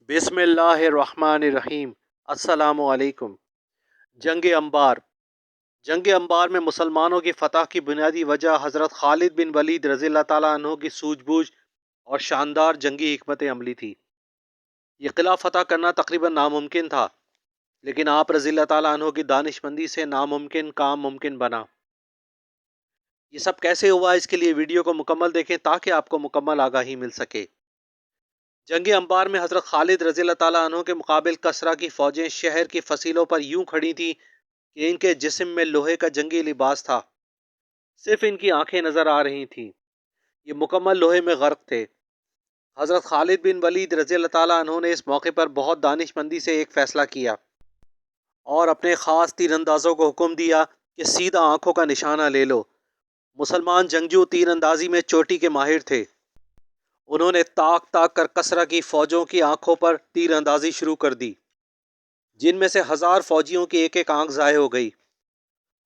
بسم اللہ الرحمن الرحیم۔ السلام علیکم۔ جنگ انبار میں مسلمانوں کی فتح کی بنیادی وجہ حضرت خالد بن ولید رضی اللہ تعالیٰ عنہ کی سوجھ بوجھ اور شاندار جنگی حکمت عملی تھی۔ یہ قلعہ فتح کرنا تقریباً ناممکن تھا، لیکن آپ رضی اللہ تعالیٰ عنہ کی دانش مندی سے ناممکن کام ممکن بنا۔ یہ سب کیسے ہوا، اس کے لیے ویڈیو کو مکمل دیکھیں تاکہ آپ کو مکمل آگاہی مل سکے۔ جنگ انبار میں حضرت خالد رضی اللہ تعالیٰ عنہ کے مقابل کسریٰ کی فوجیں شہر کی فصیلوں پر یوں کھڑی تھیں کہ ان کے جسم میں لوہے کا جنگی لباس تھا، صرف ان کی آنکھیں نظر آ رہی تھیں۔ یہ مکمل لوہے میں غرق تھے۔ حضرت خالد بن ولید رضی اللہ تعالیٰ عنہ نے اس موقع پر بہت دانش مندی سے ایک فیصلہ کیا اور اپنے خاص تیر اندازوں کو حکم دیا کہ سیدھا آنکھوں کا نشانہ لے لو۔ مسلمان جنگجو تیر اندازی میں چوٹی کے ماہر تھے۔ انہوں نے تاک تاک کر کسریٰ کی فوجوں کی آنکھوں پر تیر اندازی شروع کر دی، جن میں سے 1000 فوجیوں کی ایک ایک آنکھ ضائع ہو گئی۔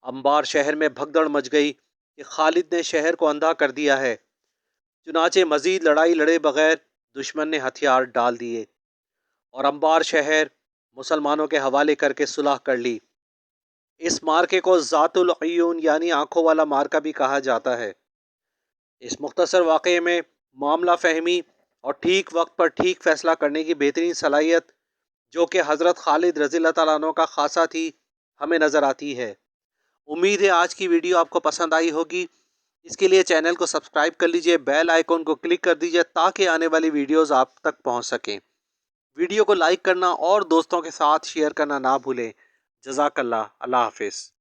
انبار شہر میں بھگدڑ مچ گئی کہ خالد نے شہر کو اندھا کر دیا ہے۔ چنانچہ مزید لڑائی لڑے بغیر دشمن نے ہتھیار ڈال دیے اور انبار شہر مسلمانوں کے حوالے کر کے صلح کر لی۔ اس مارکے کو ذات العیون یعنی آنکھوں والا مارکا بھی کہا جاتا ہے۔ اس مختصر واقعے میں معاملہ فہمی اور ٹھیک وقت پر ٹھیک فیصلہ کرنے کی بہترین صلاحیت، جو کہ حضرت خالد رضی اللہ تعالیٰ عنہ کا خاصہ تھی، ہمیں نظر آتی ہے۔ امید ہے آج کی ویڈیو آپ کو پسند آئی ہوگی۔ اس کے لیے چینل کو سبسکرائب کر لیجئے، بیل آئیکن کو کلک کر دیجئے تاکہ آنے والی ویڈیوز آپ تک پہنچ سکیں۔ ویڈیو کو لائک کرنا اور دوستوں کے ساتھ شیئر کرنا نہ بھولیں۔ جزاک اللہ۔ اللہ حافظ۔